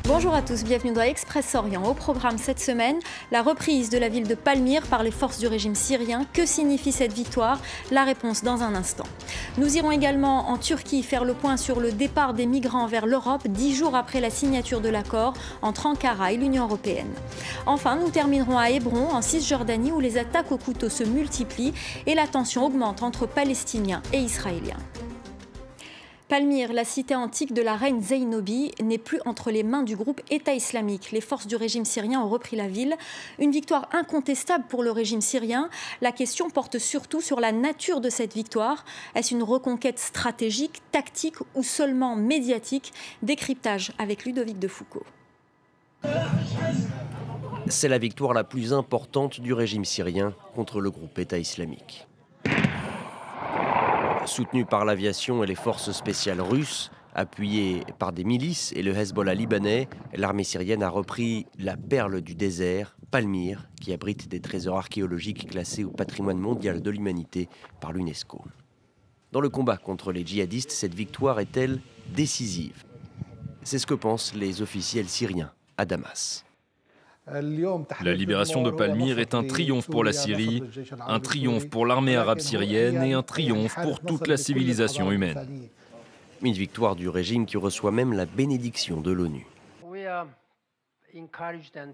Bonjour à tous, bienvenue dans Express Orient. Au programme cette semaine, la reprise de la ville de Palmyre par les forces du régime syrien. Que signifie cette victoire? La réponse dans un instant. Nous irons également en Turquie faire le point sur le départ des migrants vers l'Europe 10 jours après la signature de l'accord entre Ankara et l'Union européenne. Enfin, nous terminerons à Hébron, en Cisjordanie, où les attaques au couteau se multiplient et la tension augmente entre Palestiniens et Israéliens. Palmyre, la cité antique de la reine Zeynobi, n'est plus entre les mains du groupe État islamique. Les forces du régime syrien ont repris la ville. Une victoire incontestable pour le régime syrien. La question porte surtout sur la nature de cette victoire. Est-ce une reconquête stratégique, tactique ou seulement médiatique? Décryptage avec Ludovic de Foucauld. C'est la victoire la plus importante du régime syrien contre le groupe État islamique. Soutenu par l'aviation et les forces spéciales russes, appuyé par des milices et le Hezbollah libanais, l'armée syrienne a repris la perle du désert, Palmyre, qui abrite des trésors archéologiques classés au patrimoine mondial de l'humanité par l'UNESCO. Dans le combat contre les djihadistes, cette victoire est-elle décisive? C'est ce que pensent les officiels syriens à Damas. La libération de Palmyre est un triomphe pour la Syrie, un triomphe pour l'armée arabe syrienne et un triomphe pour toute la civilisation humaine. Une victoire du régime qui reçoit même la bénédiction de l'ONU.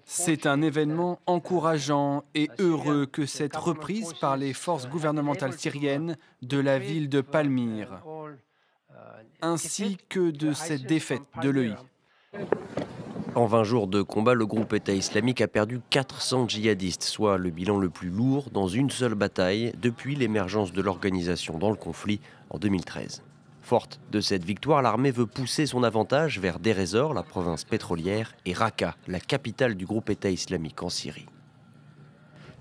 C'est un événement encourageant et heureux que cette reprise par les forces gouvernementales syriennes de la ville de Palmyre, ainsi que de cette défaite de l'EI. En 20 jours de combat, le groupe État islamique a perdu 400 djihadistes, soit le bilan le plus lourd dans une seule bataille depuis l'émergence de l'organisation dans le conflit en 2013. Forte de cette victoire, l'armée veut pousser son avantage vers Deir ez-Zor, la province pétrolière, et Raqqa, la capitale du groupe État islamique en Syrie.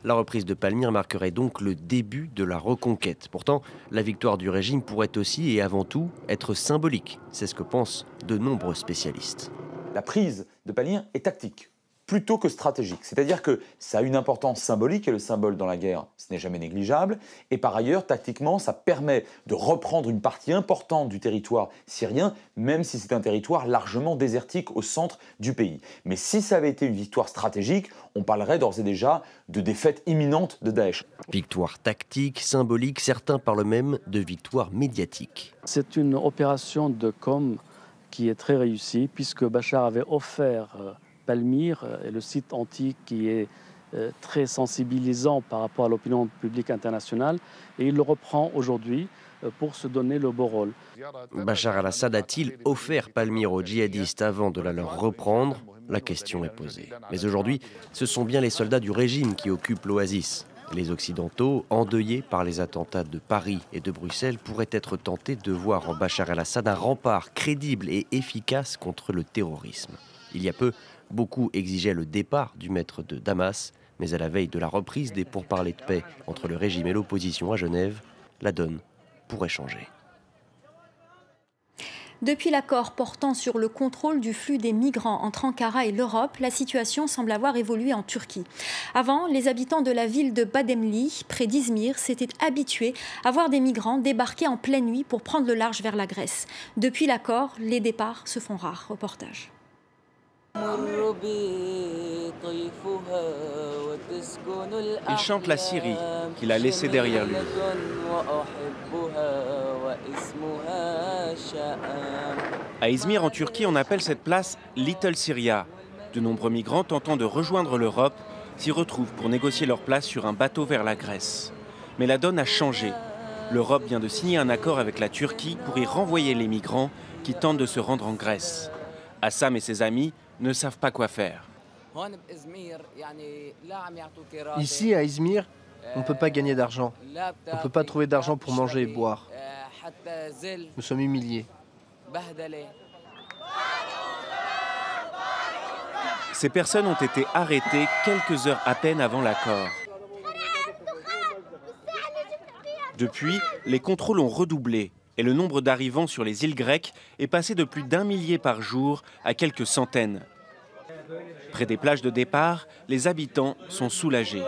La reprise de Palmyre marquerait donc le début de la reconquête. Pourtant, la victoire du régime pourrait aussi et avant tout être symbolique. C'est ce que pensent de nombreux spécialistes. La prise de Palmyre est tactique, plutôt que stratégique. C'est-à-dire que ça a une importance symbolique, et le symbole dans la guerre, ce n'est jamais négligeable. Et par ailleurs, tactiquement, ça permet de reprendre une partie importante du territoire syrien, même si c'est un territoire largement désertique au centre du pays. Mais si ça avait été une victoire stratégique, on parlerait d'ores et déjà de défaite imminente de Daesh. Victoire tactique, symbolique, certains parlent même de victoire médiatique. C'est une opération de com' qui est très réussi, puisque Bachar avait offert Palmyre, et le site antique qui est très sensibilisant par rapport à l'opinion publique internationale, et il le reprend aujourd'hui pour se donner le beau rôle. Bachar al-Assad a-t-il offert Palmyre aux djihadistes avant de la leur reprendre? La question est posée. Mais aujourd'hui, ce sont bien les soldats du régime qui occupent l'oasis. Les Occidentaux, endeuillés par les attentats de Paris et de Bruxelles, pourraient être tentés de voir en Bachar el-Assad un rempart crédible et efficace contre le terrorisme. Il y a peu, beaucoup exigeaient le départ du maître de Damas, mais à la veille de la reprise des pourparlers de paix entre le régime et l'opposition à Genève, la donne pourrait changer. Depuis l'accord portant sur le contrôle du flux des migrants entre Ankara et l'Europe, la situation semble avoir évolué en Turquie. Avant, les habitants de la ville de Bademli, près d'Izmir, s'étaient habitués à voir des migrants débarquer en pleine nuit pour prendre le large vers la Grèce. Depuis l'accord, les départs se font rares. Reportage. Il chante la Syrie qu'il a laissée derrière lui. À Izmir, en Turquie, on appelle cette place Little Syria. De nombreux migrants tentant de rejoindre l'Europe s'y retrouvent pour négocier leur place sur un bateau vers la Grèce. Mais la donne a changé. L'Europe vient de signer un accord avec la Turquie pour y renvoyer les migrants qui tentent de se rendre en Grèce. Assam et ses amis ne savent pas quoi faire. Ici, à Izmir, on ne peut pas gagner d'argent. On ne peut pas trouver d'argent pour manger et boire. Nous sommes humiliés. Ces personnes ont été arrêtées quelques heures à peine avant l'accord. Depuis, les contrôles ont redoublé et le nombre d'arrivants sur les îles grecques est passé de plus d'1 millier par jour à quelques centaines. Près des plages de départ, les habitants sont soulagés.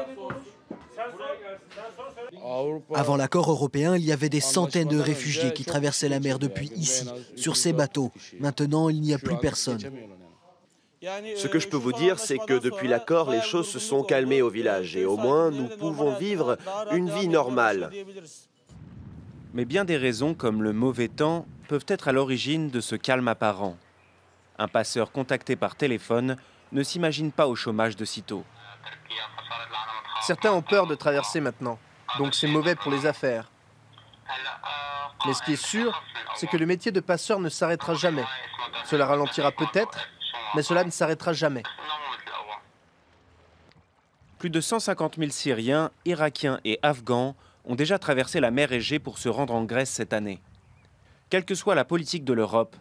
Avant l'accord européen, il y avait des centaines de réfugiés qui traversaient la mer depuis ici, sur ces bateaux. Maintenant, il n'y a plus personne. Ce que je peux vous dire, c'est que depuis l'accord, les choses se sont calmées au village et au moins nous pouvons vivre une vie normale. Mais bien des raisons, comme le mauvais temps, peuvent être à l'origine de ce calme apparent. Un passeur contacté par téléphone ne s'imagine pas au chômage de sitôt. Certains ont peur de traverser maintenant, donc c'est mauvais pour les affaires. Mais ce qui est sûr, c'est que le métier de passeur ne s'arrêtera jamais. Cela ralentira peut-être, mais cela ne s'arrêtera jamais. Plus de 150 000 Syriens, Irakiens et Afghans ont déjà traversé la mer Égée pour se rendre en Grèce cette année. Quelle que soit la politique de l'Europe,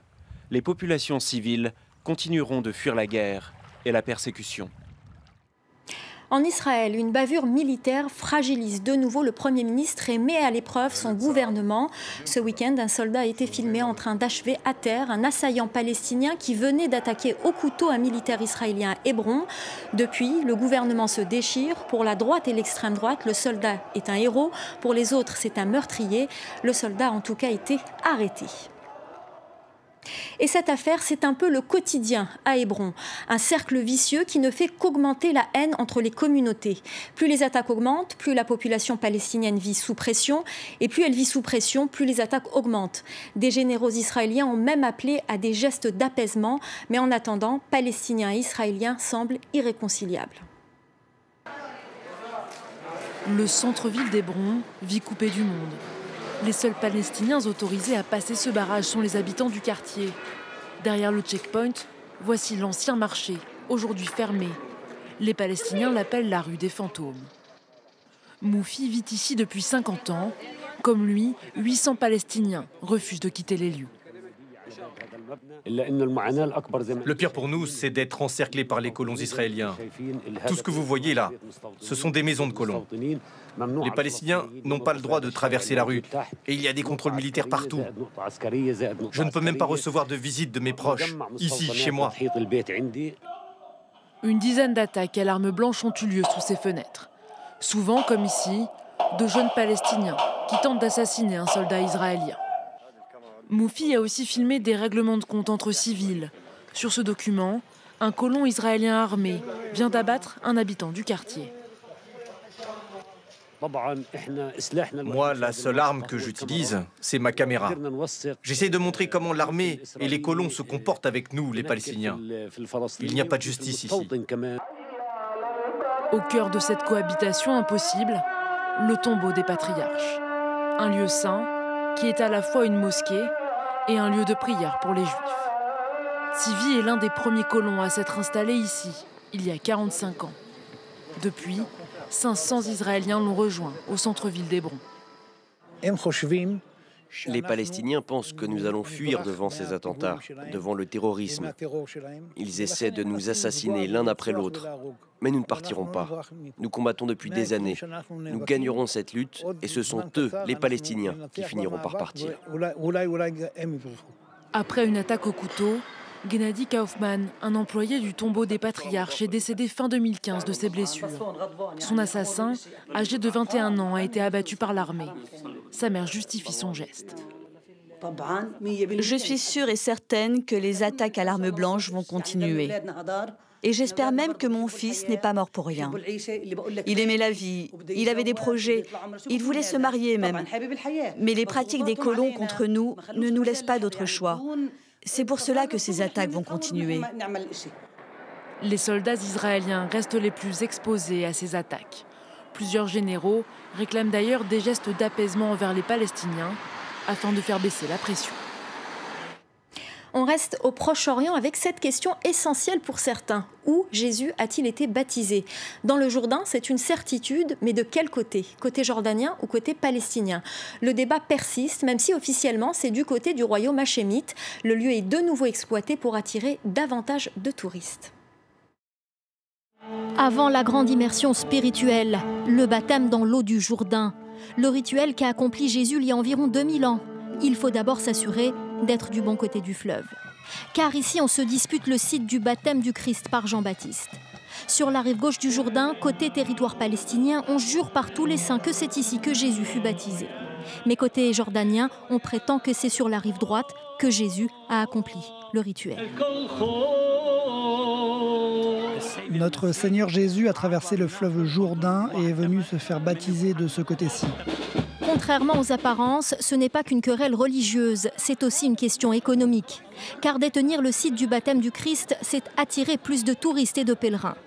les populations civiles continueront de fuir la guerre et la persécution. En Israël, une bavure militaire fragilise de nouveau le Premier ministre et met à l'épreuve son gouvernement. Ce week-end, un soldat a été filmé en train d'achever à terre un assaillant palestinien qui venait d'attaquer au couteau un militaire israélien à Hébron. Depuis, le gouvernement se déchire. Pour la droite et l'extrême droite, le soldat est un héros. Pour les autres, c'est un meurtrier. Le soldat a en tout cas été arrêté. Et cette affaire, c'est un peu le quotidien à Hébron. Un cercle vicieux qui ne fait qu'augmenter la haine entre les communautés. Plus les attaques augmentent, plus la population palestinienne vit sous pression. Et plus elle vit sous pression, plus les attaques augmentent. Des généraux israéliens ont même appelé à des gestes d'apaisement. Mais en attendant, Palestiniens et Israéliens semblent irréconciliables. Le centre-ville d'Hébron vit coupé du monde. Les seuls Palestiniens autorisés à passer ce barrage sont les habitants du quartier. Derrière le checkpoint, voici l'ancien marché, aujourd'hui fermé. Les Palestiniens l'appellent la rue des fantômes. Moufi vit ici depuis 50 ans. Comme lui, 800 Palestiniens refusent de quitter les lieux. Le pire pour nous, c'est d'être encerclés par les colons israéliens. Tout ce que vous voyez là, ce sont des maisons de colons. Les Palestiniens n'ont pas le droit de traverser la rue et il y a des contrôles militaires partout. Je ne peux même pas recevoir de visite de mes proches, ici, chez moi. Une dizaine d'attaques à l'arme blanche ont eu lieu sous ces fenêtres. Souvent, comme ici, de jeunes Palestiniens qui tentent d'assassiner un soldat israélien. Moufi a aussi filmé des règlements de compte entre civils. Sur ce document, un colon israélien armé vient d'abattre un habitant du quartier. Moi, la seule arme que j'utilise, c'est ma caméra. J'essaie de montrer comment l'armée et les colons se comportent avec nous, les Palestiniens. Il n'y a pas de justice ici. Au cœur de cette cohabitation impossible, le tombeau des patriarches. Un lieu saint qui est à la fois une mosquée et un lieu de prière pour les Juifs. Tsivi est l'un des premiers colons à s'être installé ici, il y a 45 ans. Depuis, 500 Israéliens l'ont rejoint au centre-ville d'Hébron. Les Palestiniens pensent que nous allons fuir devant ces attentats, devant le terrorisme. Ils essaient de nous assassiner l'un après l'autre. Mais nous ne partirons pas. Nous combattons depuis des années. Nous gagnerons cette lutte et ce sont eux, les Palestiniens, qui finiront par partir. Après une attaque au couteau, Gennady Kaufman, un employé du tombeau des patriarches, est décédé fin 2015 de ses blessures. Son assassin, âgé de 21 ans, a été abattu par l'armée. Sa mère justifie son geste. Je suis sûre et certaine que les attaques à l'arme blanche vont continuer. Et j'espère même que mon fils n'est pas mort pour rien. Il aimait la vie, il avait des projets, il voulait se marier même. Mais les pratiques des colons contre nous ne nous laissent pas d'autre choix. C'est pour cela que ces attaques vont continuer. Les soldats israéliens restent les plus exposés à ces attaques. Plusieurs généraux réclament d'ailleurs des gestes d'apaisement envers les Palestiniens afin de faire baisser la pression. On reste au Proche-Orient avec cette question essentielle pour certains. Où Jésus a-t-il été baptisé? Dans le Jourdain, c'est une certitude, mais de quel côté? Côté jordanien ou côté palestinien? Le débat persiste, même si officiellement c'est du côté du royaume hachémite. Le lieu est de nouveau exploité pour attirer davantage de touristes. Avant la grande immersion spirituelle, le baptême dans l'eau du Jourdain, le rituel qu'a accompli Jésus il y a environ 2000 ans, il faut d'abord s'assurer d'être du bon côté du fleuve. Car ici, on se dispute le site du baptême du Christ par Jean-Baptiste. Sur la rive gauche du Jourdain, côté territoire palestinien, on jure par tous les saints que c'est ici que Jésus fut baptisé. Mais côté jordanien, on prétend que c'est sur la rive droite que Jésus a accompli le rituel. Notre Seigneur Jésus a traversé le fleuve Jourdain et est venu se faire baptiser de ce côté-ci. Contrairement aux apparences, ce n'est pas qu'une querelle religieuse, c'est aussi une question économique. Car détenir le site du baptême du Christ, c'est attirer plus de touristes et de pèlerins.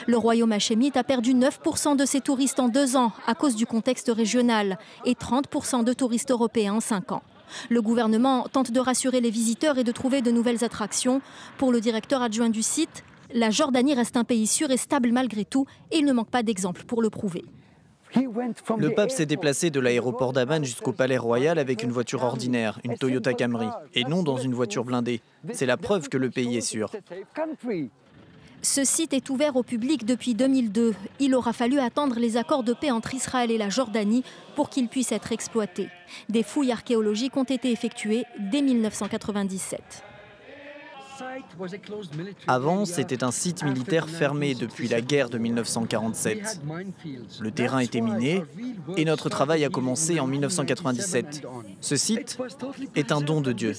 Le royaume hachémite a perdu 9% de ses touristes en 2 ans à cause du contexte régional et 30% de touristes européens en 5 ans. Le gouvernement tente de rassurer les visiteurs et de trouver de nouvelles attractions. Pour le directeur adjoint du site, la Jordanie reste un pays sûr et stable malgré tout et il ne manque pas d'exemples pour le prouver. Le pape s'est déplacé de l'aéroport d'Amman jusqu'au palais royal avec une voiture ordinaire, une Toyota Camry, et non dans une voiture blindée. C'est la preuve que le pays est sûr. Ce site est ouvert au public depuis 2002. Il aura fallu attendre les accords de paix entre Israël et la Jordanie pour qu'il puisse être exploité. Des fouilles archéologiques ont été effectuées dès 1997. Avant, c'était un site militaire fermé depuis la guerre de 1947. Le terrain était miné et notre travail a commencé en 1997. Ce site est un don de Dieu.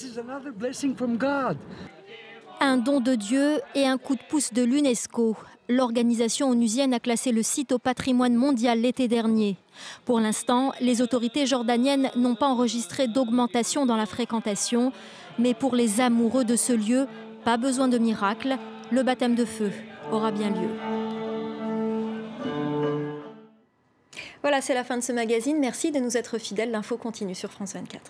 Un don de Dieu et un coup de pouce de l'UNESCO. L'organisation onusienne a classé le site au patrimoine mondial l'été dernier. Pour l'instant, les autorités jordaniennes n'ont pas enregistré d'augmentation dans la fréquentation. Mais pour les amoureux de ce lieu, pas besoin de miracle, le baptême de feu aura bien lieu. Voilà, c'est la fin de ce magazine. Merci de nous être fidèles. L'info continue sur France 24.